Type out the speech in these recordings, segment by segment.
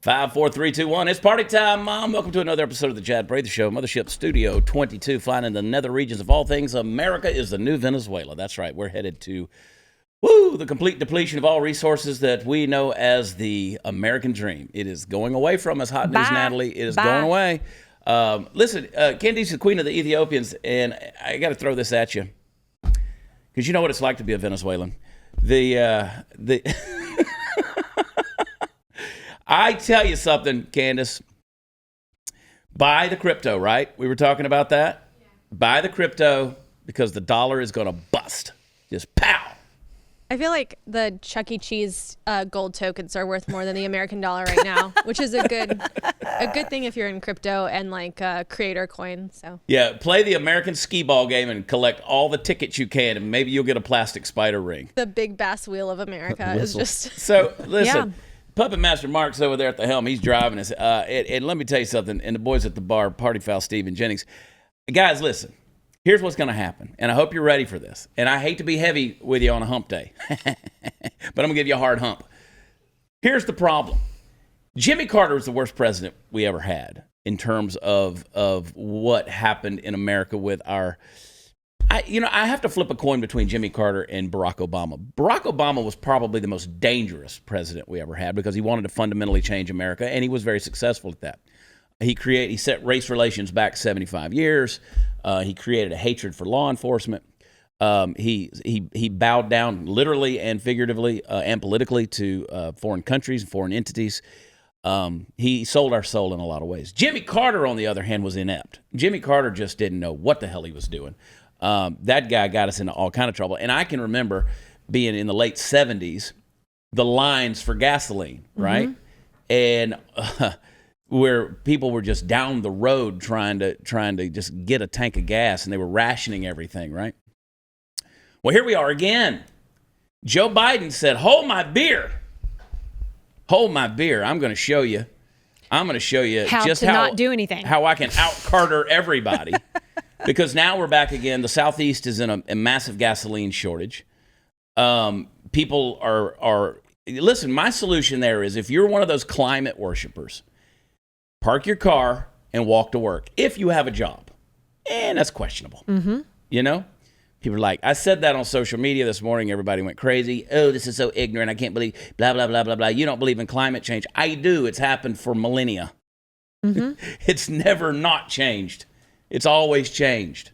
5, 4, 3, 2, 1. It's party time, Mom. Welcome to another episode of the Chad Prather Show. Mothership Studio 22, flying in the nether regions of all things. America is the new Venezuela. That's right. We're headed to, the complete depletion of all resources that we know as the American dream. It is going away from us. Hot news, Natalie. It is going away. Listen, Candice, the queen of the Ethiopians, and I got to throw this at you because you know what it's like to be a Venezuelan. I tell you something, Candace. Buy the crypto, right? We were talking about that. Yeah. Buy the crypto because the dollar is going to bust. Just pow. I feel like the Chuck E. Cheese gold tokens are worth more than the American dollar right now, which is a good thing if you're in crypto and like creator coin. So yeah, play the American skee ball game and collect all the tickets you can, and maybe you'll get a plastic spider ring. The big bass wheel of America is just so. Listen. Yeah. Puppet Master Mark's over there at the helm. He's driving us. And let me tell you something. And the boys at the bar, Party Foul, Steve and Jennings. Guys, listen. Here's what's going to happen. And I hope you're ready for this. And I hate to be heavy with you on a hump day. But I'm going to give you a hard hump. Here's the problem. Jimmy Carter was the worst president we ever had in terms of what happened in America with our... I have to flip a coin between Jimmy Carter and Barack Obama. Barack Obama was probably the most dangerous president we ever had because he wanted to fundamentally change America, and he was very successful at that. He set race relations back 75 years. He created a hatred for law enforcement. He bowed down literally and figuratively and politically to foreign countries and foreign entities. He sold our soul in a lot of ways. Jimmy Carter, on the other hand, was inept. Jimmy Carter just didn't know what the hell he was doing. That guy got us into all kind of trouble. And I can remember being in the late 70s, the lines for gasoline, right? And where people were just down the road trying to just get a tank of gas, and they were rationing everything, right? Well, here we are again. Joe Biden said, hold my beer. Hold my beer. I'm going to show you just how not do anything. How I can out-Carter everybody. Because now we're back again. The Southeast is in a massive gasoline shortage. People are listen, my solution there is if you're one of those climate worshipers, park your car and walk to work if you have a job. And that's questionable. You know? People are like, I said that on social media this morning. Everybody went crazy. Oh, this is so ignorant. I can't believe blah, blah, blah, blah, blah. You don't believe in climate change. I do. It's happened for millennia. It's never not changed. It's always changed.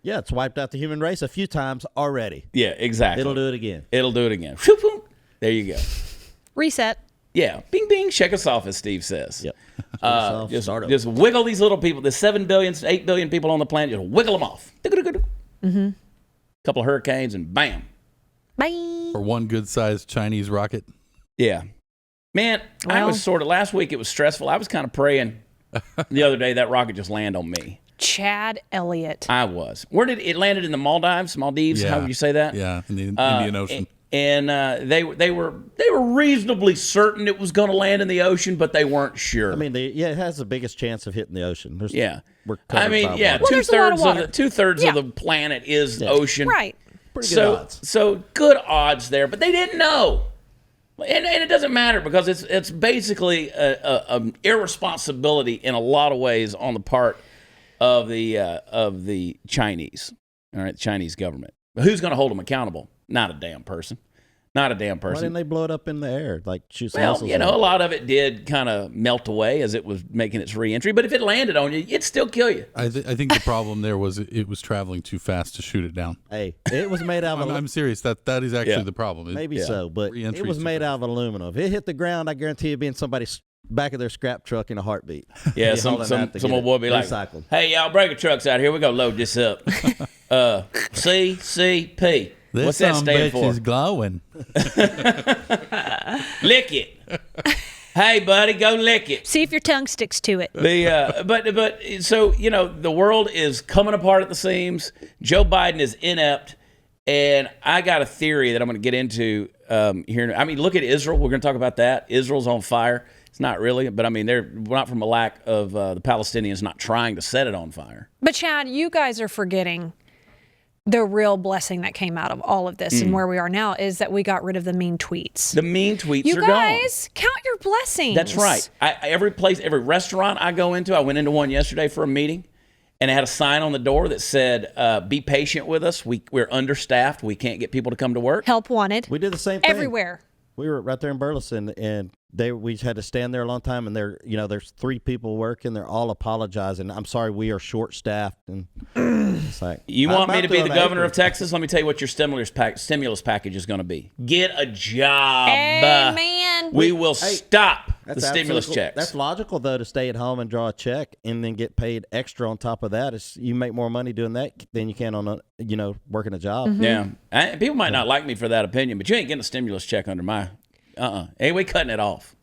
Yeah, it's wiped out the human race a few times already. Yeah, exactly. It'll do it again. There you go. reset. Yeah, bing, bing, check us off, as Steve says. Yep. Just wiggle these little people. There's 7 billion, 8 billion people on the planet. Just wiggle them off. Couple of hurricanes and bam. Bye. Or one good-sized Chinese rocket. Yeah. Man, I was last week it was stressful. I was kind of praying the other day that rocket just land on me. Chad Elliott. I was. Where did it landed in the Maldives? Yeah. How would you say that? Yeah, in the Indian Ocean. And they were reasonably certain it was going to land in the ocean, but they weren't sure. I mean, it has the biggest chance of hitting the ocean. We're I mean, water. two-thirds of the planet is ocean. Right. Pretty good odds. So good odds there, but they didn't know. And it doesn't matter because it's basically an irresponsibility in a lot of ways on the part of the Chinese, all right, the Chinese government. But who's going to hold them accountable? Not a damn person. Not a damn person. Why didn't they blow it up in the air? Like shoot some missiles? Well, a lot of it did kind of melt away as it was making its re-entry. But if it landed on you, it'd still kill you. I think the problem there was it was traveling too fast to shoot it down. Hey, it was made out of I'm serious. That is actually the problem. Maybe so, but it was made out of aluminum. If it hit the ground, I guarantee it'd be in somebody's back of their scrap truck in a heartbeat. Yeah, some old boy be like, recycled. Hey, y'all, breaker trucks out here. We're going to load this up. CCP. What's that stand for? Is glowing. Lick it. Hey, buddy, go lick it. See if your tongue sticks to it. But so, the world is coming apart at the seams. Joe Biden is inept. And I got a theory that I'm going to get into here. I mean, look at Israel. We're going to talk about that. Israel's on fire. It's not really, but I mean, they're not from a lack of the Palestinians not trying to set it on fire. But Chad, you guys are forgetting the real blessing that came out of all of this and where we are now is that we got rid of the mean tweets. The mean tweets You are gone. guys, count your blessings. That's right. Every restaurant I go into, I went into one yesterday for a meeting, and it had a sign on the door that said, be patient with us. We're understaffed. We can't get people to come to work. Help wanted. We did the same thing. Everywhere. We were right there in Burleson, and we had to stand there a long time, and there's 3 people working. They're all apologizing. I'm sorry, we are short-staffed. And it's like, You want me to be the governor of Texas? Texas? Let me tell you what your stimulus package is going to be. Get a job. Amen. We will stop the That's stimulus absolutely- checks. That's logical, though, to stay at home and draw a check and then get paid extra on top of that. You make more money doing that than you can on working a job. Yeah. People might not like me for that opinion, but you ain't getting a stimulus check under my Anyway, cutting it off.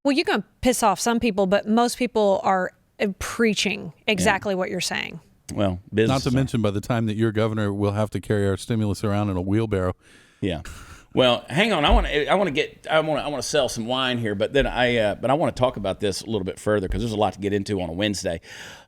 Well, you're going to piss off some people, but most people are preaching exactly what you're saying. Well, business. Not to mention, by the time that you're governor, we'll have to carry our stimulus around in a wheelbarrow. Yeah. Well, hang on. I want to sell some wine here, but then I want to talk about this a little bit further because there's a lot to get into on a Wednesday.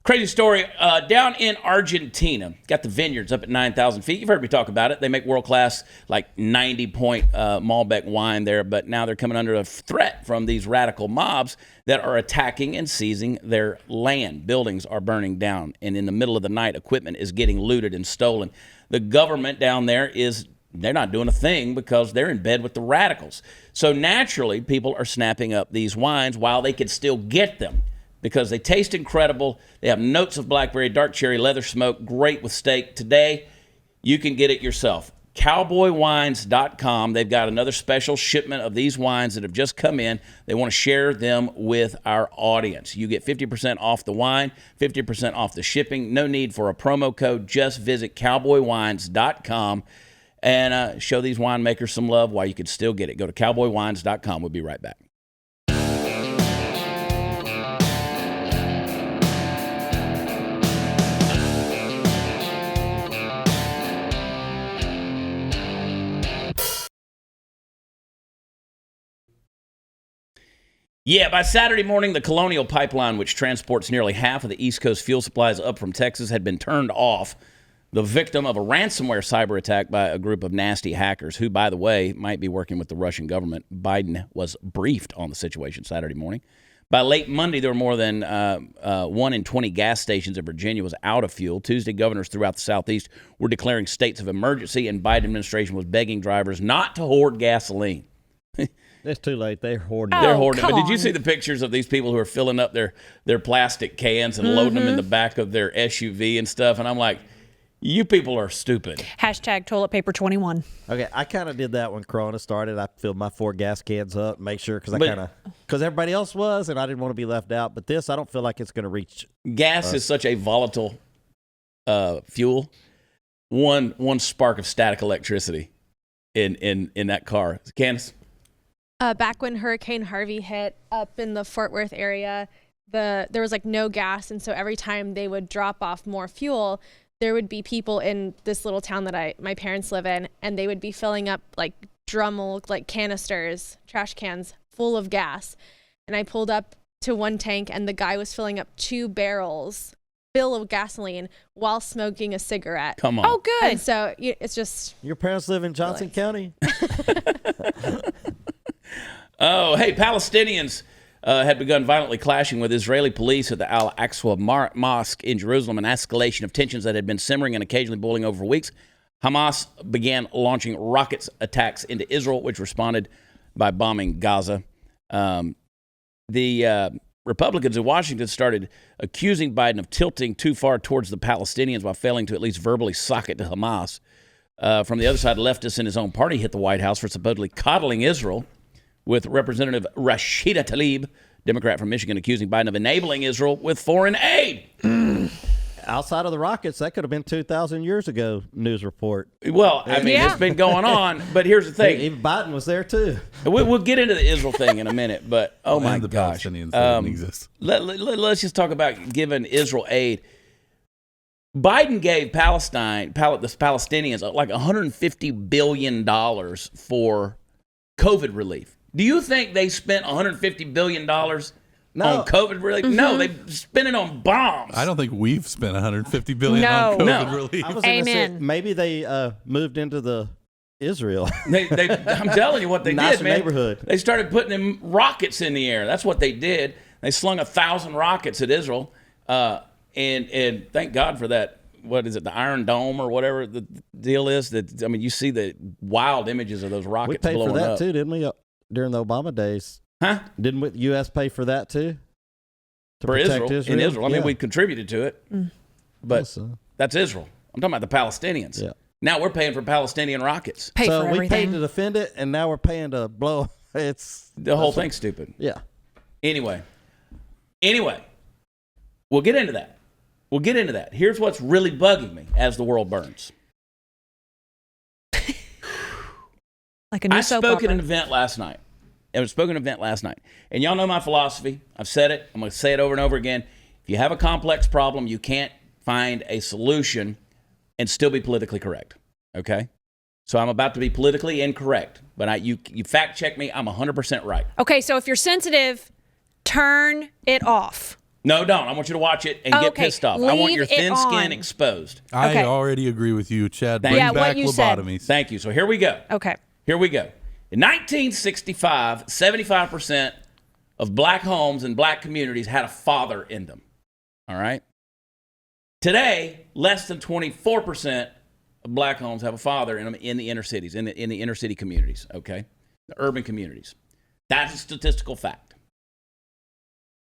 Crazy story down in Argentina. Got the vineyards up at 9,000 feet. You've heard me talk about it. They make world class, like 90-point Malbec wine there, but now they're coming under a threat from these radical mobs that are attacking and seizing their land. Buildings are burning down, and in the middle of the night, equipment is getting looted and stolen. The government down there they're not doing a thing because they're in bed with the radicals. So naturally, people are snapping up these wines while they can still get them because they taste incredible. They have notes of blackberry, dark cherry, leather smoke, great with steak. Today, you can get it yourself. Cowboywines.com. They've got another special shipment of these wines that have just come in. They want to share them with our audience. You get 50% off the wine, 50% off the shipping. No need for a promo code. Just visit cowboywines.com. and show these winemakers some love while you can still get it. Go to cowboywines.com. We'll be right back. Yeah, by Saturday morning, the Colonial Pipeline, which transports nearly half of the East Coast fuel supplies up from Texas, had been turned off. The victim of a ransomware cyber attack by a group of nasty hackers who, by the way, might be working with the Russian government. Biden was briefed on the situation Saturday morning. By late Monday, there were more than 1 in 20 gas stations in Virginia was out of fuel. Tuesday, governors throughout the Southeast were declaring states of emergency, and Biden administration was begging drivers not to hoard gasoline. It's too late. They're hoarding. They're hoarding. come But did you on. see the pictures of these people who are filling up their plastic cans and loading them in the back of their SUV and stuff? And I'm like, you people are stupid. Hashtag toilet paper 21. Okay, I kind of did that when Corona started. I filled my 4 gas cans up, make sure, because everybody else was, and I didn't want to be left out. But this, I don't feel like it's going to reach. Gas is such a volatile fuel. One spark of static electricity in that car. Candace? Back when Hurricane Harvey hit up in the Fort Worth area, there was like no gas, and so every time they would drop off more fuel, there would be people in this little town that my parents live in, and they would be filling up like like canisters, trash cans full of gas. And I pulled up to one tank, and the guy was filling up 2 barrels full of gasoline while smoking a cigarette. Come on. Oh, good. And so it's just Your parents live in Johnson County? Oh, hey, Palestinians had begun violently clashing with Israeli police at the Al-Aqsa Mosque in Jerusalem, an escalation of tensions that had been simmering and occasionally boiling over for weeks. Hamas began launching rocket attacks into Israel, which responded by bombing Gaza. The Republicans in Washington started accusing Biden of tilting too far towards the Palestinians while failing to at least verbally sock it to Hamas. From the other side, leftists in his own party hit the White House for supposedly coddling Israel, with Representative Rashida Tlaib, Democrat from Michigan, accusing Biden of enabling Israel with foreign aid. Outside of the rockets, that could have been 2,000 years ago, news report. Well, I mean, it's been going on, but here's the thing. Even Biden was there, too. We'll get into the Israel thing in a minute, but oh my And the gosh. Palestinians that don't exist. Let's just talk about giving Israel aid. Biden gave the Palestinians like $150 billion for COVID relief. Do you think they spent $150 billion on COVID relief. No, they spend it on bombs. I don't think we've spent 150 billion No. on COVID No. relief. I was going to say Amen. maybe they moved into the Israel. I'm telling you what they Nicer did, man. neighborhood. They started putting them rockets in the air. That's what they did. They slung 1,000 rockets at Israel, and thank God for that. What is it, the Iron Dome or whatever the deal is? That, I mean, you see the wild images of those rockets We paid blowing for that up. too, didn't we? During the Obama days, Huh? didn't the U.S. pay for that too? To For protect Israel, in Israel. I mean, Yeah. we contributed to it, but Yes, that's Israel. I'm talking about the Palestinians. Yeah. Now we're paying for Palestinian rockets. Pay so for we paid everything. to defend it, and now we're paying to blow. It's The whole thing's stupid. yeah. Anyway, we'll get into that. Here's what's really bugging me as the world burns. Like a new I soap spoke opera. at an event last night. And y'all know my philosophy. I've said it. I'm going to say it over and over again. If you have a complex problem, you can't find a solution and still be politically correct. Okay? So I'm about to be politically incorrect, but you fact check me. I'm 100% right. Okay, so if you're sensitive, turn it off. No, don't. I want you to watch it and get Okay, pissed off. I want leave your it thin skin on. exposed. Okay. I already agree with you, Chad. Thank Bring you. Yeah, what back you said. lobotomies. Thank you. So here we go. Okay. Here we go. In 1965, 75% of black homes and black communities had a father in them. All right? Today, less than 24% of black homes have a father in them in the inner cities, in the inner city communities, okay? The urban communities. That's a statistical fact.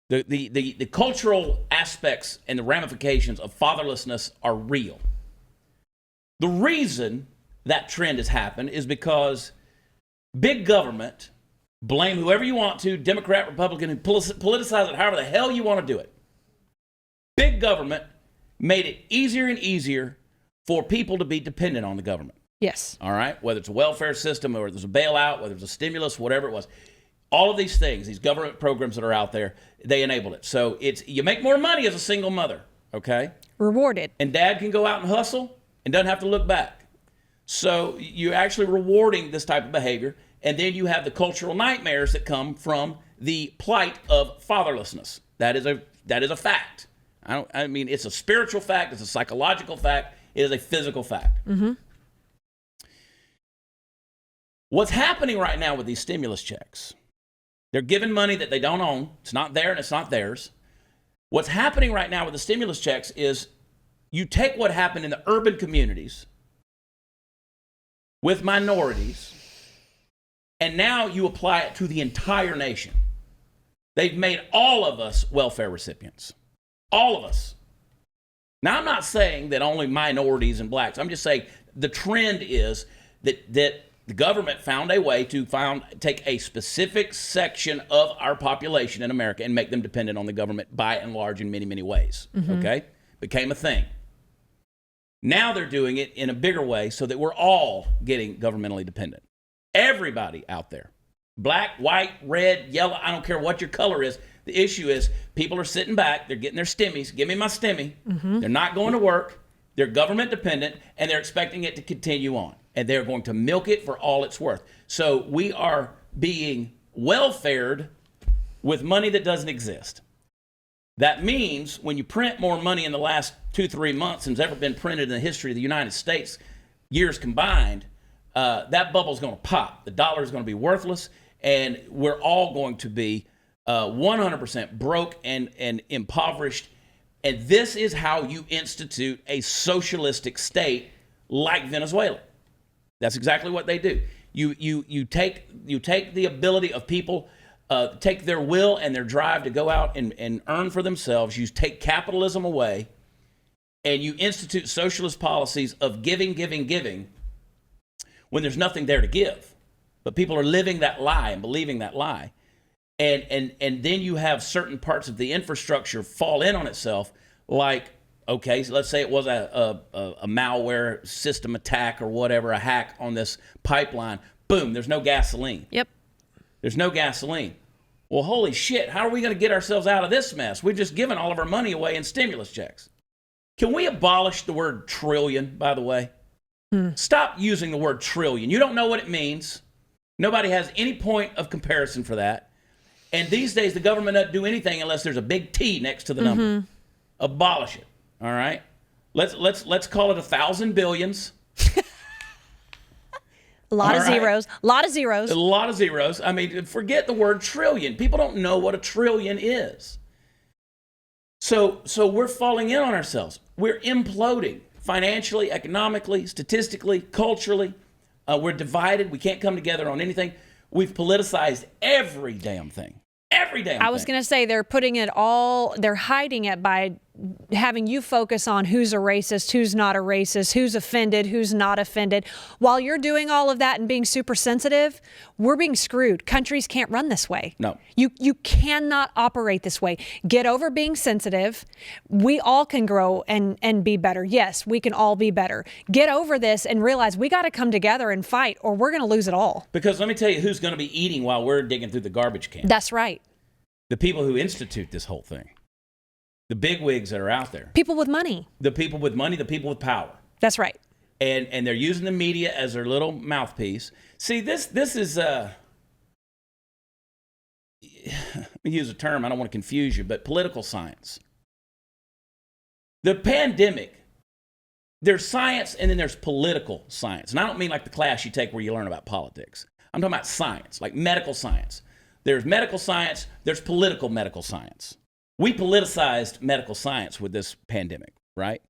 The cultural aspects and the ramifications of fatherlessness are real. The reason that trend has happened is because big government, blame whoever you want to, Democrat, Republican, and politicize it however the hell you want to do it. Big government made it easier and easier for people to be dependent on the government. Yes. All right? Whether it's a welfare system or there's a bailout, whether it's a stimulus, whatever it was. All of these things, these government programs that are out there, they enabled it. So you make more money as a single mother, okay? Rewarded. And dad can go out and hustle and doesn't have to look back. So you're actually rewarding this type of behavior. And then you have the cultural nightmares that come from the plight of fatherlessness. That is a fact. I mean, it's a spiritual fact. It's a psychological fact. It is a physical fact. Mm-hmm. What's happening right now with these stimulus checks? They're giving money that they don't own. It's not there and it's not theirs. What's happening right now with the stimulus checks is you take what happened in the urban communities with minorities, and now you apply it to the entire nation. They've made all of us welfare recipients. All of us. Now, I'm not saying that only minorities and blacks. I'm just saying the trend is that the government found a way to take a specific section of our population in America and make them dependent on the government by and large in many, many ways. Okay? Became a thing. Now they're doing it in a bigger way so that we're all getting governmentally dependent. Everybody out there. Black, white, red, yellow, I don't care what your color is. The issue is people are sitting back, they're getting their stimmies. Give me my stimmy. They're not going to work. They're government dependent, and they're expecting it to continue on. And they're going to milk it for all it's worth. So we are being welfared with money that doesn't exist. That means when you print more money in the last 2-3 months than's ever been printed in the history of the United States, years combined, that bubble's going to pop. The dollar is going to be worthless, and we're all going to be 100% broke and impoverished. And this is how you institute a socialistic state like Venezuela. That's exactly what they do. You take the ability of people, take their will and their drive to go out and earn for themselves. You take capitalism away, and you institute socialist policies of giving when there's nothing there to give. But people are living that lie and believing that lie. And then you have certain parts of the infrastructure fall in on itself, like, okay, so let's say it was a malware system attack or whatever, a hack on this pipeline. Boom, there's no gasoline. Yep. There's no gasoline. Well, holy shit, how are we going to get ourselves out of this mess? We've just given all of our money away in stimulus checks. Can we abolish the word trillion, by the way? Stop using the word trillion. You don't know what it means. Nobody has any point of comparison for that. And these days, the government doesn't do anything unless there's a big T next to the number. Abolish it. All right. Let's call it 1,000 billions. A lot of All right. zeros. A lot of zeros. A lot of zeros. I mean, forget the word trillion. People don't know what a trillion is. So we're falling in on ourselves. We're imploding financially, economically, statistically, culturally. We're divided. We can't come together on anything. We've politicized every damn thing. Every damn thing. I was going to say they're hiding it by having you focus on who's a racist, who's not a racist, who's offended, who's not offended. While you're doing all of that and being super sensitive, we're being screwed. Countries can't run this way. No. You cannot operate this way. Get over being sensitive. We all can grow and be better. Yes, we can all be better. Get over this and realize we got to come together and fight or we're going to lose it all. Because let me tell you who's going to be eating while we're digging through the garbage can. That's right. The people who institute this whole thing. The bigwigs that are out there. People with money. The people with money, the people with power. That's right. And they're using the media as their little mouthpiece. See, this is let me use a term, I don't want to confuse you, but political science. The pandemic, there's science and then there's political science. And I don't mean like the class you take where you learn about politics. I'm talking about science, like medical science. There's medical science, there's political medical science. We politicized medical science with this pandemic, right?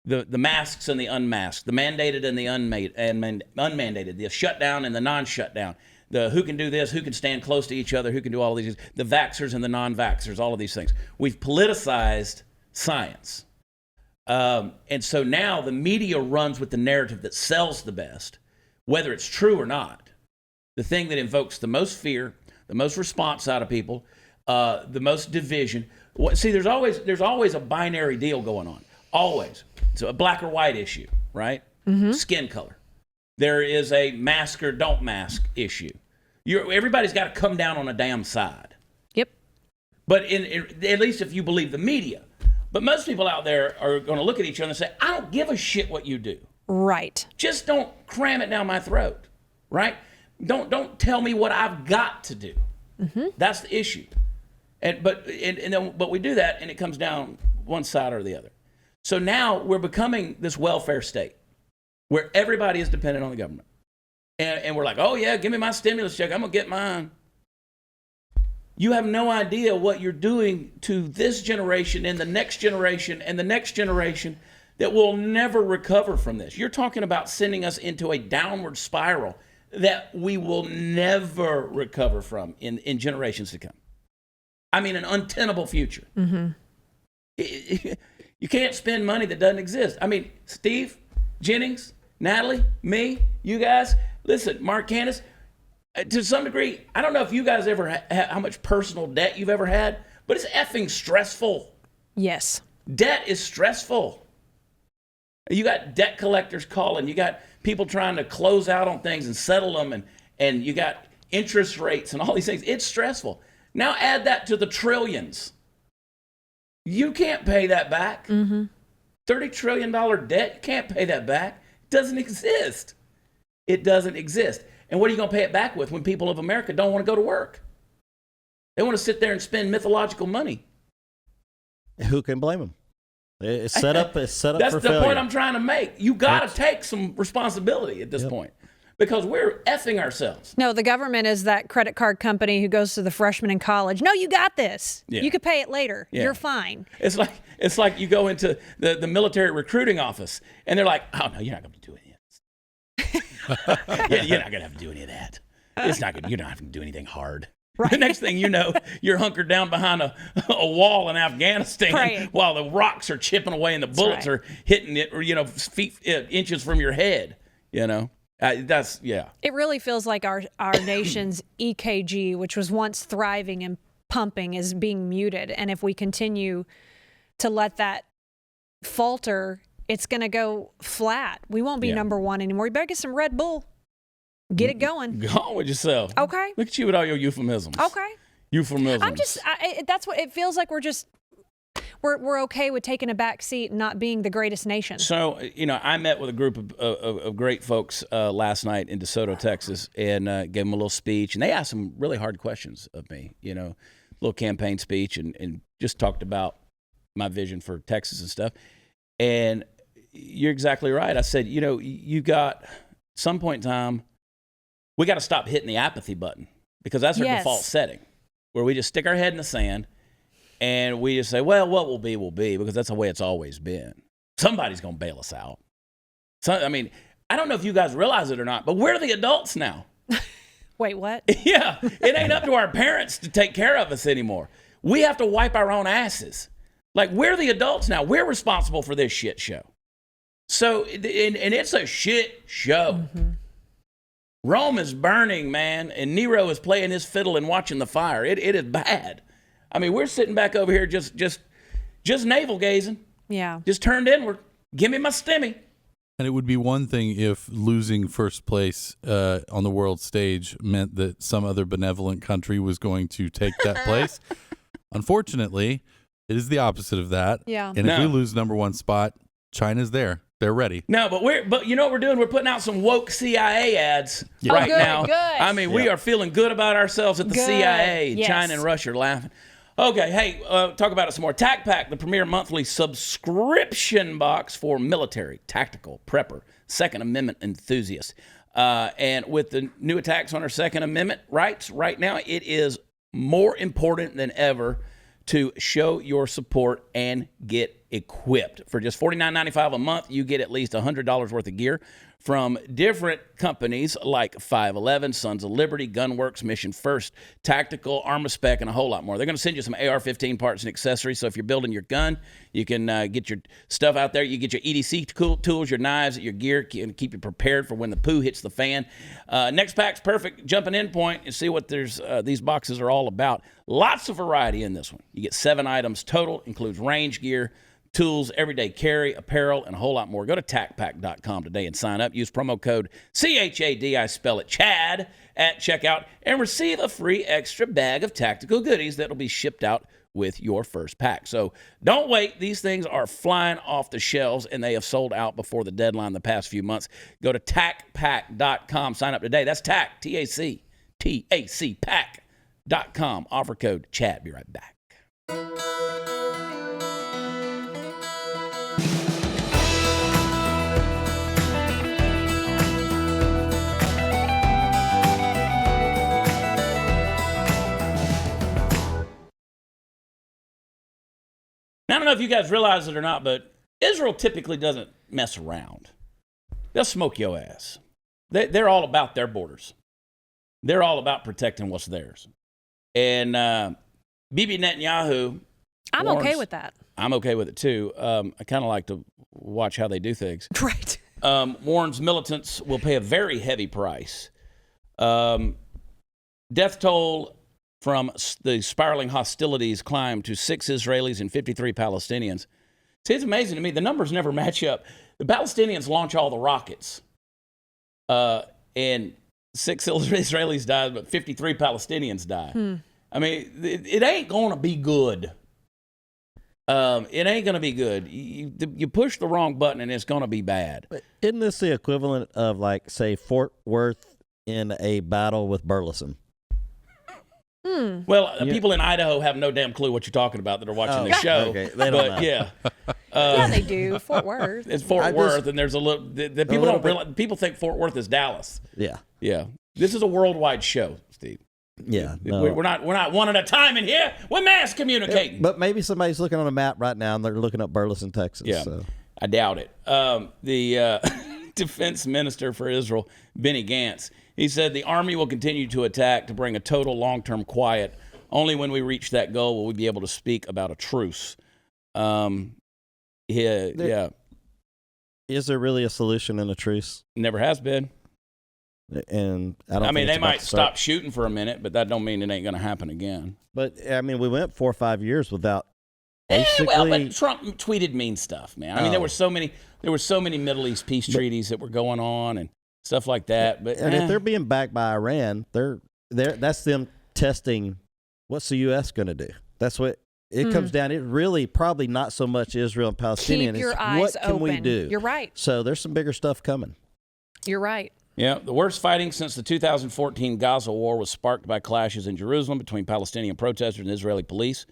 The masks and the unmasked, the mandated and the unmandated, the shutdown and the non-shutdown, the who can do this, who can stand close to each other, who can do all of these, the vaxxers and the non-vaxxers, all of these things. We've politicized science. And so now the media runs with the narrative that sells the best, whether it's true or not. The thing that invokes the most fear, the most response out of people, the most division. See, there's always a binary deal going on. Always. It's a black or white issue, right? Skin color. There is a mask or don't mask issue. Everybody's got to come down on a damn side. Yep. But at least if you believe the media. But most people out there are going to look at each other and say, I don't give a shit what you do. Right. Just don't cram it down my throat, right? Don't tell me what I've got to do. That's the issue. But we do that, and it comes down one side or the other. So now we're becoming this welfare state where everybody is dependent on the government. And we're like, oh, yeah, give me my stimulus check. I'm going to get mine. You have no idea what you're doing to this generation and the next generation and the next generation that will never recover from this. You're talking about sending us into a downward spiral that we will never recover from in generations to come. I mean, an untenable future. You can't spend money that doesn't exist. I mean, Steve, Jennings, Natalie, me, you guys, listen, Mark Candace, to some degree, I don't know if you guys ever had how much personal debt you've ever had, but it's effing stressful. Yes. Debt is stressful. You got debt collectors calling. You got people trying to close out on things and settle them, and you got interest rates and all these things. It's stressful. Now add that to the trillions. You can't pay that back. $30 trillion debt, you can't pay that back. It doesn't exist. It doesn't exist. And what are you going to pay it back with when people of America don't want to go to work? They want to sit there and spend mythological money. Who can blame them? It's set up. It's set up That's for the failure. point I'm trying to make. You got to take some responsibility at this point because we're effing ourselves. No, the government is that credit card company who goes to the freshmen in college. No, you got this. Yeah. You could pay it later. Yeah. You're fine. It's like you go into the military recruiting office and they're like, oh no, you're not going to do any of this. You're not going to have to do any of that. It's not good. You're not having to do anything hard. Right. The next thing you know, you're hunkered down behind a wall in Afghanistan right. while the rocks are chipping away and the bullets are hitting it, or inches from your head. It really feels like our nation's EKG, which was once thriving and pumping, is being muted. And if we continue to let that falter, it's going to go flat. We won't be number one anymore. You better get some Red Bull. Get it going. Go on with yourself. Okay. Look at you with all your euphemisms. Okay. Euphemisms. That's what it feels like. we're okay with taking a back seat and not being the greatest nation. So, I met with a group of great folks last night in DeSoto, Texas, and gave them a little speech. And they asked some really hard questions of me, little campaign speech, and just talked about my vision for Texas and stuff. And you're exactly right. I said, you got some point in time, we got to stop hitting the apathy button, because that's our default setting, where we just stick our head in the sand and we just say, well, what will be, because that's the way it's always been. Somebody's going to bail us out. So, I don't know if you guys realize it or not, but we're the adults now. Wait, what? Yeah, it ain't up to our parents to take care of us anymore. We have to wipe our own asses. Like, we're the adults now. We're responsible for this shit show. So, and it's a shit show. Mm-hmm. Rome is burning, man, and Nero is playing his fiddle and watching the fire. It is bad. We're sitting back over here just navel gazing. Yeah. Just turned inward. Give me my stimmy. And it would be one thing if losing first place on the world stage meant that some other benevolent country was going to take that place. Unfortunately, it is the opposite of that. Yeah. And if we lose number one spot, China's there. They're ready. No, but you know what we're doing? We're putting out some woke CIA ads right now. Good. We are feeling good about ourselves at the CIA. Yes. China and Russia are laughing. Okay, hey, talk about it some more. TAC Pack, the premier monthly subscription box for military, tactical, prepper, Second Amendment enthusiasts. And with the new attacks on our Second Amendment rights right now, it is more important than ever to show your support and get equipped. For just $49.95 a month, you get at least $100 worth of gear from different companies like 511, Sons of Liberty, Gunworks, Mission First, Tactical, Arma-Spec, and a whole lot more. They're going to send you some AR-15 parts and accessories, so if you're building your gun, you can get your stuff out there. You get your EDC tools, your knives, your gear, and keep you prepared for when the poo hits the fan. Next Pack's perfect jumping in point and see what these boxes are all about. Lots of variety in this one. You get 7 items total, includes range gear, tools, everyday carry, apparel, and a whole lot more. Go to tacpack.com today and sign up. Use promo code CHAD, I spell it, Chad, at checkout, and receive a free extra bag of tactical goodies that will be shipped out with your first pack. So don't wait. These things are flying off the shelves, and they have sold out before the deadline the past few months. Go to tacpack.com. Sign up today. That's TAC, T-A-C, pack.com. Offer code Chad. Be right back. I don't know if you guys realize it or not, but Israel typically doesn't mess around. They'll smoke your ass. They're all about their borders. They're all about protecting what's theirs. And Bibi Netanyahu... I'm okay with that. I'm okay with it, too. I kind of like to watch how they do things. Right. Warns militants will pay a very heavy price. Death toll from the spiraling hostilities climbed to 6 Israelis and 53 Palestinians. See, it's amazing to me. The numbers never match up. The Palestinians launch all the rockets, and 6 Israelis died, but 53 Palestinians die. It ain't going to be good. It ain't going to be good. You push the wrong button, and it's going to be bad. But isn't this the equivalent of, like, say, Fort Worth in a battle with Burleson? Well, people in Idaho have no damn clue what you're talking about that are watching the show. Okay. They don't know. Yeah. Yeah, they do. Fort Worth. It's Fort Worth, and there's a little... people don't realize... People think Fort Worth is Dallas. Yeah. Yeah. This is a worldwide show, Steve. Yeah. No. We're not one at a time in here. We're mass communicating. But maybe somebody's looking on a map right now, and they're looking up Burleson, Texas. Yeah. So. I doubt it. The defense minister for Israel, Benny Gantz, he said the army will continue to attack to bring a total long-term quiet. Only when we reach that goal will we be able to speak about a truce. Yeah. Is there really a solution in a truce? Never has been. And I don't. They might stop shooting for a minute, but that don't mean it ain't going to happen again. But we went 4 or 5 years without. Basically, but Trump tweeted mean stuff, man. There were so many Middle East peace treaties that were going on and stuff like that. But if they're being backed by Iran, that's them testing. What's the U.S. going to do? That's what it comes down. It really probably not so much Israel and Palestinians. Keep your It's eyes what can we open. do? You're right. So there's some bigger stuff coming. You're right. Yeah, the worst fighting since the 2014 Gaza war was sparked by clashes in Jerusalem between Palestinian protesters and Israeli police,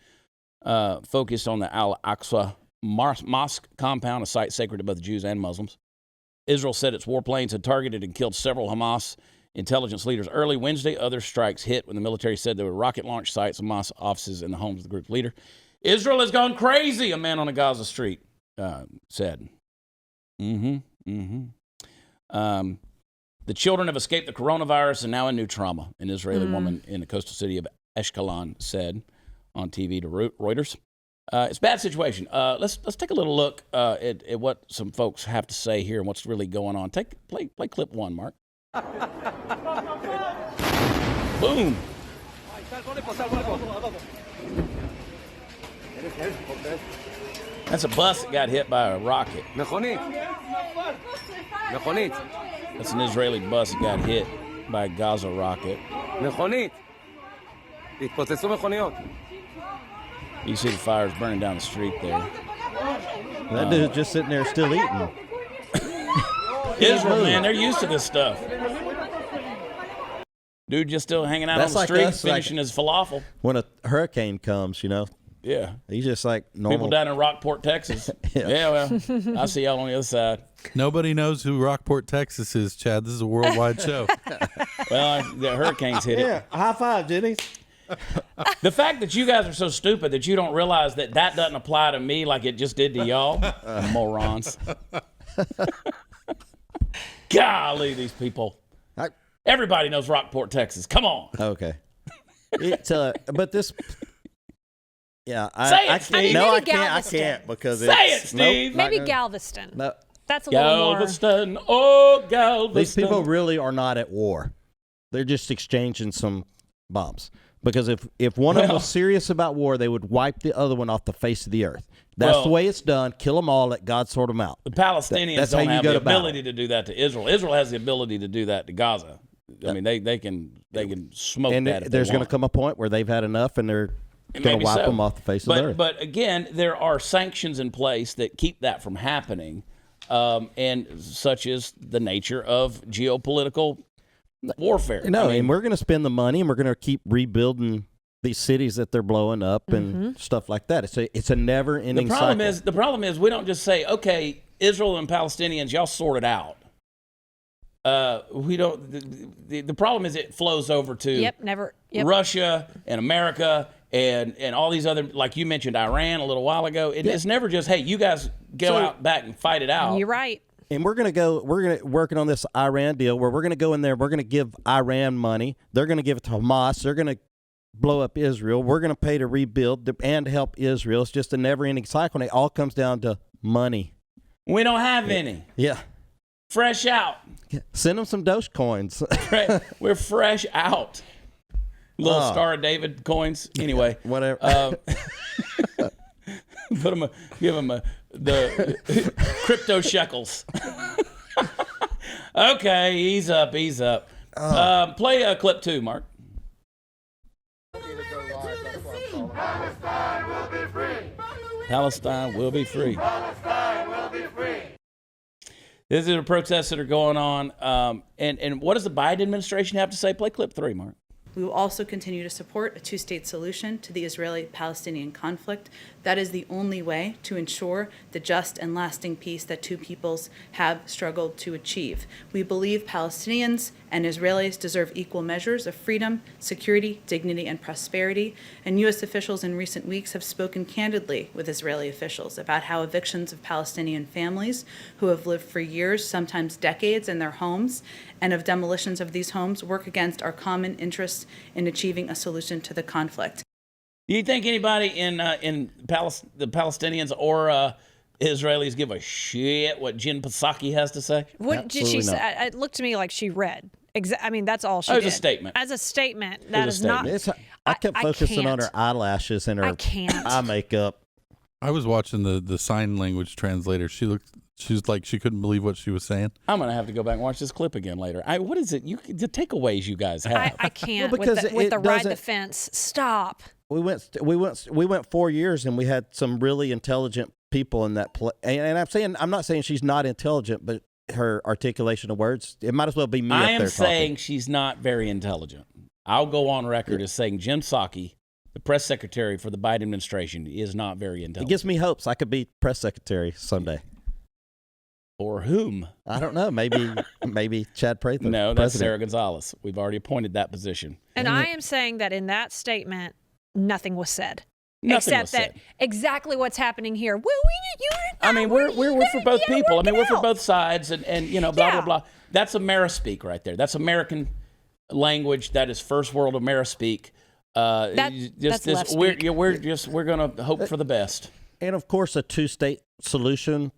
focused on the Al-Aqsa Mosque compound, a site sacred to both Jews and Muslims. Israel said its warplanes had targeted and killed several Hamas intelligence leaders early Wednesday. Other strikes hit when the military said there were rocket launch sites, Hamas offices, and the homes of the group's leader. Israel has gone crazy, a man on a Gaza street said. The children have escaped the coronavirus and now in new trauma, an Israeli woman in the coastal city of Ashkelon said on TV to Reuters. It's a bad situation. Let's take a little look at what some folks have to say here and what's really going on. Play clip 1, Mark. Boom. That's a bus that got hit by a rocket. That's an Israeli bus that got hit by a Gaza rocket. You see the fires burning down the street there. That dude's just sitting there still eating. Israel, man, they're used to this stuff. Dude just still hanging out That's on the like street, us, finishing his falafel. When a hurricane comes, Yeah. he's just like normal. People down in Rockport, Texas. Yeah, well, I see y'all on the other side. Nobody knows who Rockport, Texas is, Chad. This is a worldwide show. Well, the hurricanes hit it. Yeah, high five, Jenny. The fact that you guys are so stupid that you don't realize that doesn't apply to me like it just did to y'all, morons. Golly, these people. Everybody knows Rockport, Texas. Come on. Okay. But this. Yeah, Say it, Steve. No, maybe I Galveston. can't because Say it's, it, Steve. Nope, Maybe not gonna- Galveston. No, That's a little more. Galveston, oh, Galveston. these people really are not at war. They're just exchanging some bombs. Because if one of them was serious about war, they would wipe the other one off the face of the earth. That's the way it's done. Kill them all. Let God sort them out. The Palestinians That's how don't you have go the to battle. ability to do that to Israel. Israel has the ability to do that to Gaza. I mean, they can smoke And that. If there's they going to want. come a point where they've had enough and they're going Maybe to wipe so. them off the face of the earth. But again, there are sanctions in place that keep that from happening, and such is the nature of geopolitical warfare. No, I mean, and we're going to spend the money and we're going to keep rebuilding these cities that they're blowing up and stuff like that. It's a never-ending cycle. the problem is we don't just say, okay, Israel and Palestinians, y'all sort it out. We don't. The problem is it flows over to Russia and America and all these other, like you mentioned, Iran a little while ago. It's never just, hey, you guys go out back and fight it out. You're right. And we're going to working on this Iran deal where we're going to go in there. We're going to give Iran money. They're going to give it to Hamas. They're going to blow up Israel. We're going to pay to rebuild and help Israel. It's just a never-ending cycle. And it all comes down to money. We don't have any. Yeah. Fresh out. Send them some Doge coins. We're fresh out. Little Star of David coins. Anyway. Whatever. Give them the crypto shekels. Okay, ease up. Play clip 2, Mark. Palestine will be free. These are the protests that are going on. And what does the Biden administration have to say? Play clip 3, Mark. We will also continue to support a two-state solution to the Israeli-Palestinian conflict. That is the only way to ensure the just and lasting peace that two peoples have struggled to achieve. We believe Palestinians and Israelis deserve equal measures of freedom, security, dignity, and prosperity. And U.S. officials in recent weeks have spoken candidly with Israeli officials about how evictions of Palestinian families who have lived for years, sometimes decades, in their homes, and of demolitions of these homes work against our common interests in achieving a solution to the conflict. Do you think anybody in the Palestinians or Israelis give a shit what Jen Psaki has to say? What did she say? It looked to me like she read. I mean, that's all she did. As a statement. As a statement. That is not. I kept focusing on can't. her eyelashes and her eye makeup. I was watching the sign language translator. She was like she couldn't believe what she was saying. I'm gonna have to go back and watch this clip again later. What is it? The takeaways you guys have? I can't Well, because with the it ride the doesn't- fence. Stop. We went 4 years, and we had some really intelligent people in that play. And I'm not saying she's not intelligent, but her articulation of words, it might as well be me up I there am saying talking. she's not very intelligent. I'll go on record as saying Jen Psaki, the press secretary for the Biden administration, is not very It intelligent. gives me hopes I could be press secretary someday. For whom? I don't know. Maybe Chad Prather. No, that's president. Sarah Gonzalez. We've already appointed that position. And I am saying that in that statement, nothing was said. Nothing Except was that said. exactly what's happening here. Well, I mean, we're for both people. I mean, we're for both sides, and you know, blah blah blah. That's Amerispeak right there. That's American language. That is first world Amerispeak. That's left speak. We're gonna hope for the best. And of course, a two-state solution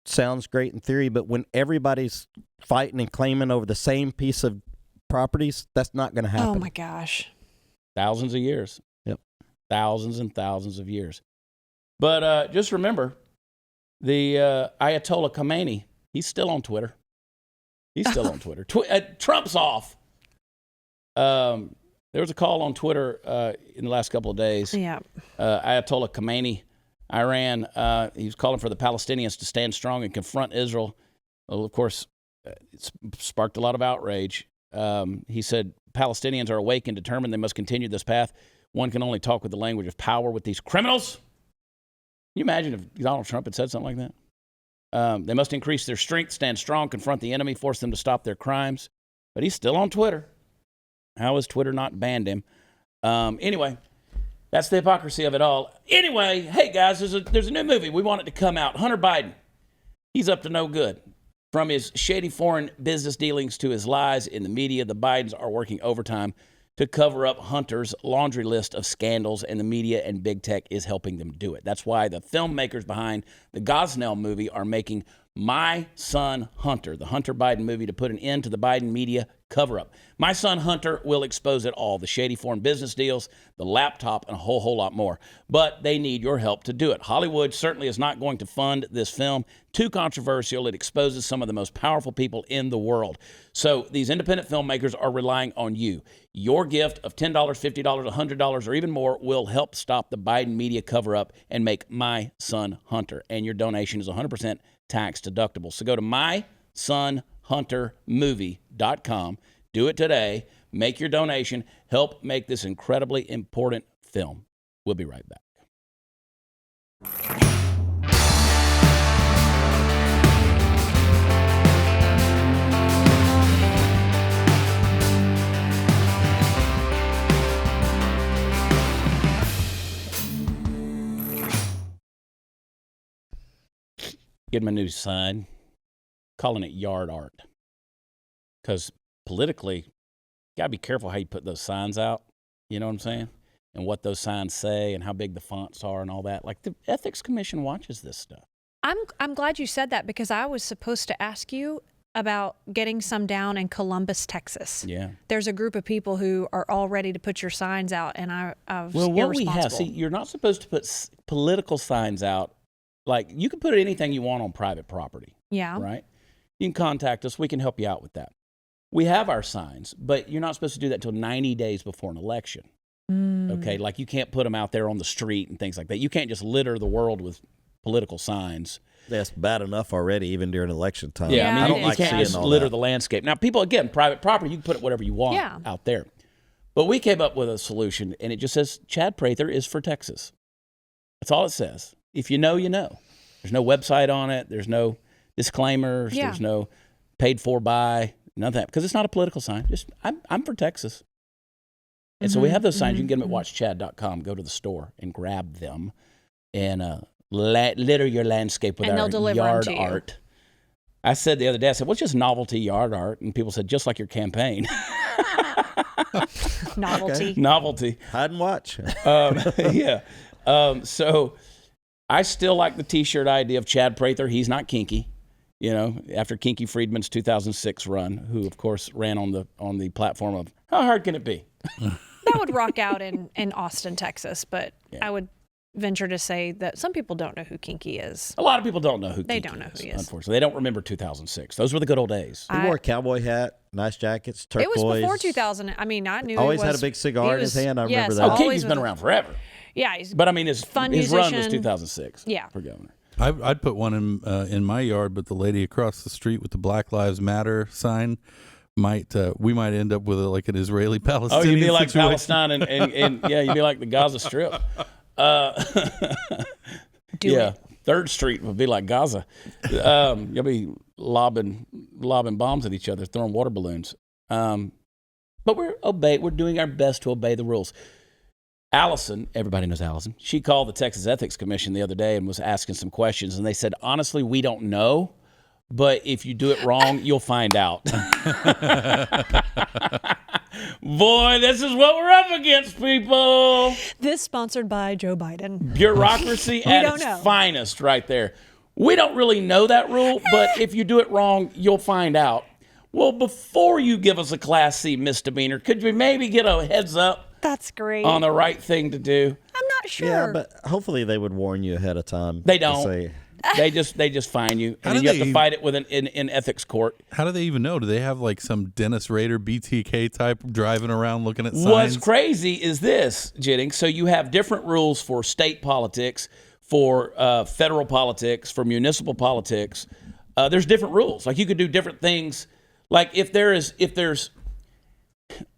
sounds great in theory, but when everybody's fighting and claiming over the same piece of properties, that's not going to happen. Oh my gosh. Thousands of years. Yep. Thousands and thousands of years. But just remember, the Ayatollah Khomeini, he's still on Twitter. He's still on Twitter. Trump's off. There was a call on Twitter in the last couple of days. Yeah. Ayatollah Khomeini, Iran, he was calling for the Palestinians to stand strong and confront Israel. Well, of course, it sparked a lot of outrage. He said, Palestinians are awake and determined they must continue this path. One can only talk with the language of power with these criminals. Can you imagine if Donald Trump had said something like that? They must increase their strength, stand strong, confront the enemy, force them to stop their crimes. But he's still on Twitter. How has Twitter not banned him? Anyway, that's the hypocrisy of it all. Anyway, hey guys, there's a new movie. We want it to come out. Hunter Biden, he's up to no good. From his shady foreign business dealings to his lies in the media, the Bidens are working overtime to cover up Hunter's laundry list of scandals, and the media and big tech is helping them do it. That's why the filmmakers behind the Gosnell movie are making My Son Hunter, the Hunter Biden movie, to put an end to the Biden media cover-up. My Son Hunter will expose it all, the shady foreign business deals, the laptop, and a whole lot more. But they need your help to do it. Hollywood certainly is not going to fund this film. Too controversial. It exposes some of the most powerful people in the world. So these independent filmmakers are relying on you. Your gift of $10, $50, $100, or even more will help stop the Biden media cover-up and make My Son Hunter. And your donation is 100% tax deductible. So go to mysonhuntermovie.com. Do it today. Make your donation. Help make this incredibly important film. We'll be right back. Get my new sign, calling it yard art. Because politically, you got to be careful how you put those signs out. You know what I'm saying? And what those signs say and how big the fonts are and all that. Like, the Ethics Commission watches this stuff. I'm glad you said that, because I was supposed to ask you about getting some down in Columbus, Texas. Yeah. There's a group of people who are all ready to put your signs out, and I was Well, what we have, irresponsible. see, you're not supposed to put political signs out. Like, you can put anything you want on private property. Yeah. Right? You can contact us. We can help you out with that. We have our signs, but you're not supposed to do that until 90 days before an election. Okay? Like, you can't put them out there on the street and things like that. You can't just litter the world with political signs. That's bad enough already, even during election time. Yeah, I mean, it you is can't bad. just litter the landscape. Now, people, again, private property, you can put whatever you want out there. But we came up with a solution, and it just says, Chad Prather is for Texas. That's all it says. If you know, you know. There's no website on it. There's no disclaimers. Yeah. There's no paid for by, none of that. Because it's not a political sign. Just, I'm for Texas. And so we have those signs. You can get them at watchchad.com. Go to the store and grab them and litter your landscape with And they'll our deliver 'em yard to you. art. I said the other day, I said, what's just novelty yard art? And people said, just like your campaign. Novelty. Okay. Novelty. Hide and watch. Yeah. So I still like the T-shirt idea of Chad Prather. He's not kinky, you know, after Kinky Friedman's 2006 run, who, of course, ran on the platform of, how hard can it be? That would rock out in Austin, Texas, but I would venture to say that some people don't know who Kinky is. A lot of people don't know who They Kinky don't know is, who he is. unfortunately. They don't remember 2006. Those were the good old days. He wore a cowboy hat, nice jackets, turquoise. It was before 2000. I mean, I knew Always he had was, a big cigar he in his was- hand. I yes, remember that. Oh, always Kinky's been was- around forever. Yeah, he's But I mean, his fun run was musician. 2006 Yeah. for governor. I'd put one in my yard, but the lady across the street with the Black Lives Matter sign we might end up with like an Israeli Oh, Palestinian you'd be like situation. Palestine and yeah, you'd be like the Gaza Strip. Do Yeah, it. 3rd Street would be like Gaza. You'll be lobbing bombs at each other, throwing water balloons. But we're doing our best to obey the rules. Allison, everybody knows Allison, she called the Texas Ethics Commission the other day and was asking some questions, and they said, honestly, we don't know, but if you do it wrong, you'll find out. Boy, this is what we're up against, people. This sponsored by Joe Biden. Bureaucracy at don't its know. finest right there. We don't really know that rule, but if you do it wrong, you'll find out. Well, before you give us a Class C misdemeanor, could we maybe get a heads up That's great. on the right thing to do? I'm not sure. Yeah, but hopefully they would warn you ahead of time. They to don't. say, They just fine you, How and then do you have they- to fight it with in ethics court. How do they even know? Do they have like some Dennis Rader BTK type driving around looking at signs? What's crazy is this, Jennings. So you have different rules for state politics, for federal politics, for municipal politics. There's different rules. Like you could do different things. Like if there's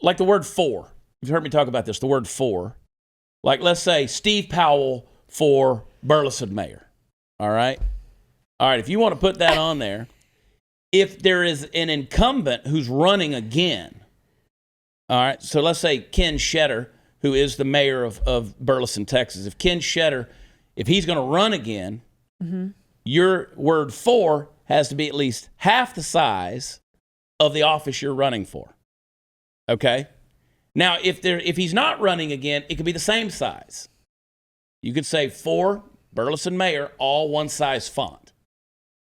like the word for. You've heard me talk about this. The word for. Like let's say Steve Powell for Burleson mayor. All right. If you want to put that on there, if there is an incumbent who's running again. All right, so let's say Ken Shetter, who is the mayor of Burleson, Texas. If Ken Shetter, if he's going to run again, your word for has to be at least half the size of the office you're running for. Okay? Now, if he's not running again, it could be the same size. You could say for Burleson mayor, all one size font.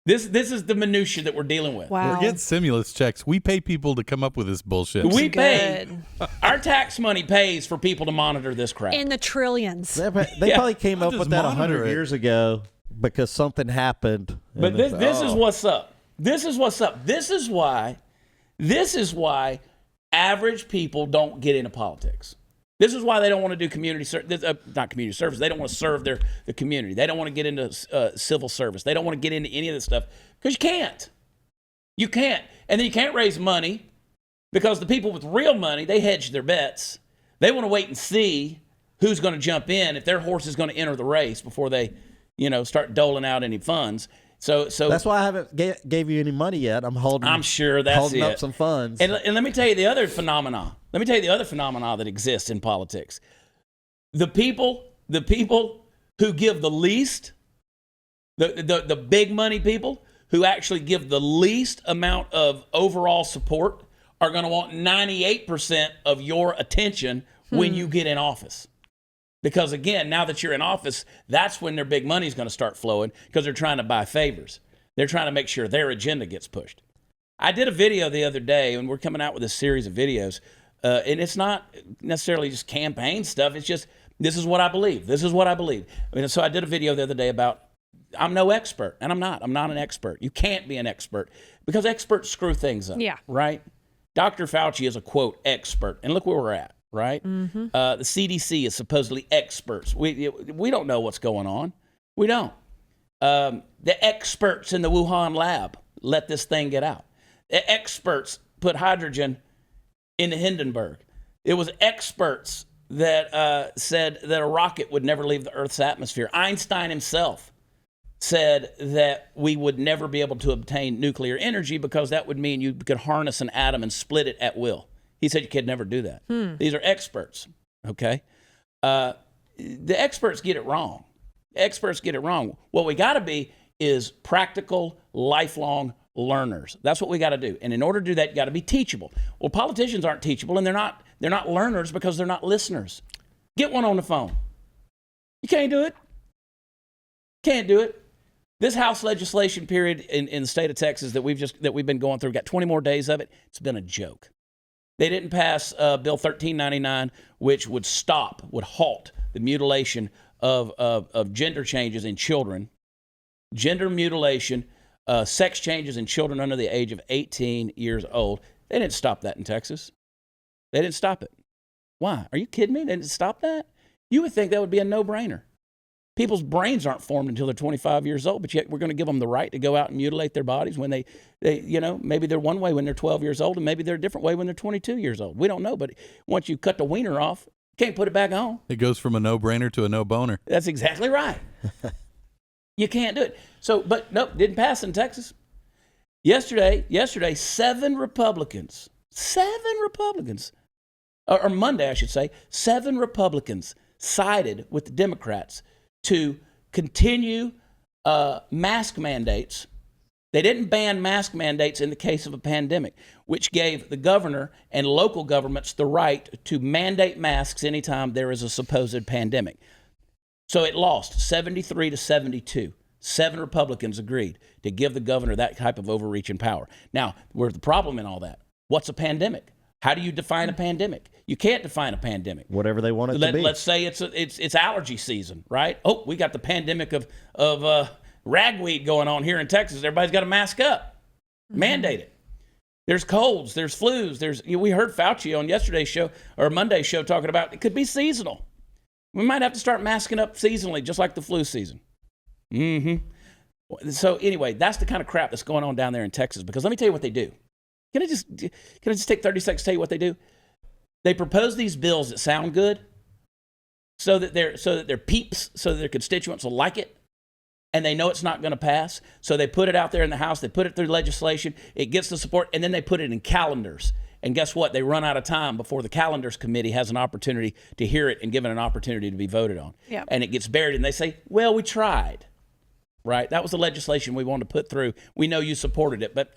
This is the minutia that we're dealing with. Wow. We're getting stimulus checks. We pay people to come up with this bullshit. We pay. Good. Our tax money pays for people to monitor this crap. In the trillions. they Yeah. probably came up Just with that monitor 100 it. years ago because something happened. But and this they- this is what's up. This is what's up. This is why average people don't get into politics. This is why they don't want to do not community service. They don't want to serve the community. They don't want to get into civil service. They don't want to get into any of this stuff because you can't. You can't. And then you can't raise money because the people with real money, they hedge their bets. They want to wait and see who's going to jump in, if their horse is going to enter the race before they, start doling out any funds. So That's why I haven't gave you any money yet. I'm sure that's holding it. up some funds. And let me tell you the other phenomena. Let me tell you the other phenomena that exists in politics. The people who give the least, the big money people who actually give the least amount of overall support are going to want 98% of your attention when you get in office. Because again, now that you're in office, that's when their big money is going to start flowing because they're trying to buy favors. They're trying to make sure their agenda gets pushed. I did a video the other day, and we're coming out with a series of videos, and it's not necessarily just campaign stuff. It's just, this is what I believe. This is what I believe. So I did a video the other day about, I'm no expert, and I'm not an expert. You can't be an expert because experts screw things up. Yeah. Right? Dr. Fauci is a, quote, expert, and look where we're at. Right? The CDC is supposedly experts. We don't know what's going on. We don't. The experts in the Wuhan lab let this thing get out. The experts put hydrogen in the Hindenburg. It was experts that said that a rocket would never leave the Earth's atmosphere. Einstein himself said that we would never be able to obtain nuclear energy because that would mean you could harness an atom and split it at will. He said you could never do that. These are experts, okay? The experts get it wrong. Experts get it wrong. What we got to be is practical, lifelong learners. That's what we got to do. And in order to do that, you got to be teachable. Well, politicians aren't teachable, and they're not learners because they're not listeners. Get one on the phone. You can't do it. Can't do it. This House legislation period in the state of Texas that we've been going through, got 20 more days of it. It's been a joke. They didn't pass Bill 1399, which would halt the mutilation of gender changes in children, gender mutilation, sex changes in children under the age of 18 years old. They didn't stop that in Texas. They didn't stop it. Why? Are you kidding me? They didn't stop that? You would think that would be a no-brainer. People's brains aren't formed until they're 25 years old, but yet we're going to give them the right to go out and mutilate their bodies when they maybe they're one way when they're 12 years old and maybe they're a different way when they're 22 years old. We don't know, but once you cut the wiener off, you can't put it back on. It goes from a no-brainer to a no-boner. That's exactly right. You can't do it. So, but nope, didn't pass in Texas. Yesterday, 7 Republicans, or Monday, I should say, 7 Republicans sided with the Democrats to continue mask mandates. They didn't ban mask mandates in the case of a pandemic, which gave the governor and local governments the right to mandate masks anytime there is a supposed pandemic. So it lost 73 to 72. 7 Republicans agreed to give the governor that type of overreaching power. Now, where's the problem in all that? What's a pandemic? How do you define a pandemic? You can't define a pandemic. Whatever they want it to be. Let's say it's allergy season, right? Oh, we got the pandemic of ragweed going on here in Texas. Everybody's got to mask up. Mandate it. There's colds, there's flus, we heard Fauci on yesterday's show or Monday's show talking about it could be seasonal. We might have to start masking up seasonally, just like the flu season. So anyway, that's the kind of crap that's going on down there in Texas. Because let me tell you what they do. Can I just take 30 seconds to tell you what they do? They propose these bills that sound good, so that their peeps, so that their constituents will like it, and they know it's not going to pass. So they put it out there in the House. They put it through legislation. It gets the support, and then they put it in calendars. And guess what? They run out of time before the calendars committee has an opportunity to hear it and give it an opportunity to be voted on. Yep. And it gets buried, and they say, "Well, we tried." Right? That was the legislation we wanted to put through. We know you supported it, but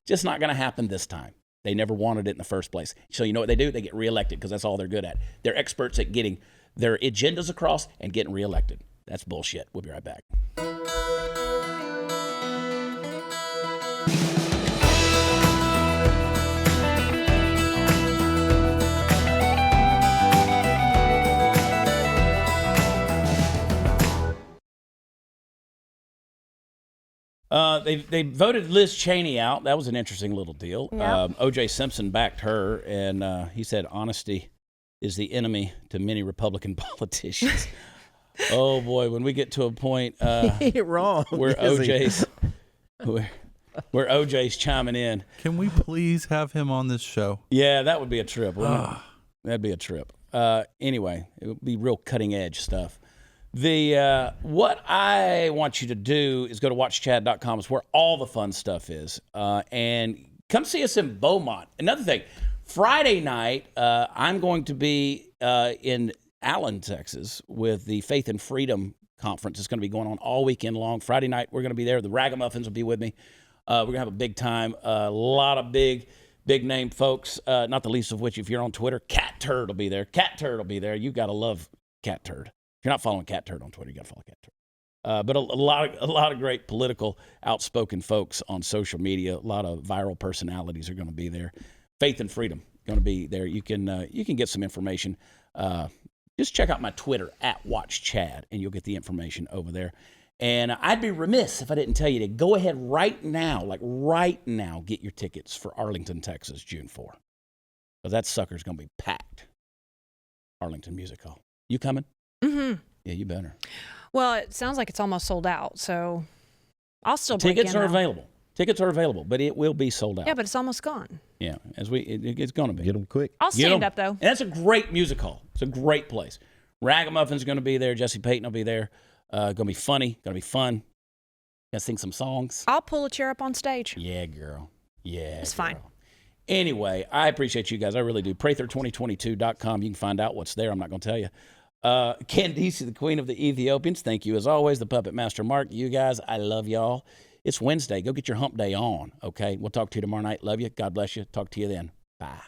just not going to happen this time. They never wanted it in the first place. So you know what they do? They get reelected because that's all they're good at. They're experts at getting their agendas across and getting reelected. That's bullshit. We'll be right back. They voted Liz Cheney out. That was an interesting little deal. Yep. O.J. Simpson backed her, and he said honesty is the enemy to many Republican politicians. Oh boy, when we get to a point He ain't wrong. where is he? where OJ's chiming in, Can we please have him on this show? yeah, that would be a trip. Wouldn't it? That'd be a trip. Anyway, it would be real cutting edge stuff. What I want you to do is go to watchchad.com. It's where all the fun stuff is. And come see us in Beaumont. Another thing, Friday night, I'm going to be in Allen, Texas, with the Faith and Freedom Conference. It's going to be going on all weekend long. Friday night, we're going to be there. The Ragamuffins will be with me. We're going to have a big time. A lot of big name folks, not the least of which, if you're on Twitter, Cat Turd will be there. Cat Turd will be there. You got to love Cat Turd. If you're not following Cat Turd on Twitter, you got to follow Cat Turd. But a lot of great political, outspoken folks on social media. A lot of viral personalities are going to be there. Faith and Freedom going to be there. You can get some information. Just check out my Twitter @WatchChad, and you'll get the information over there. And I'd be remiss if I didn't tell you to go ahead right now, get your tickets for Arlington, Texas, June 4. Because that sucker's going to be packed. Arlington Music Hall. You coming? Mm-hmm. Yeah, you better. Well, it sounds like it's almost sold out, so I'll still break Tickets in, are though. available. Tickets are available, but it will be sold out. Yeah, but it's almost gone. Yeah, it's going to be. Get them quick. I'll Get 'em. stand up, though. And that's a great music hall. It's a great place. Ragamuffins going to be there. Jesse Payton will be there. Going to be funny. Going to be fun. Going to sing some songs. I'll pull a chair up on stage. Yeah, girl. Yeah, It's girl. fine. Anyway, I appreciate you guys. I really do. Prather2022.com. You can find out what's there. I'm not going to tell you. Candice, the queen of the Ethiopians. Thank you as always. The Puppet Master Mark. You guys, I love y'all. It's Wednesday. Go get your hump day on, okay? We'll talk to you tomorrow night. Love you. God bless you. Talk to you then. Bye.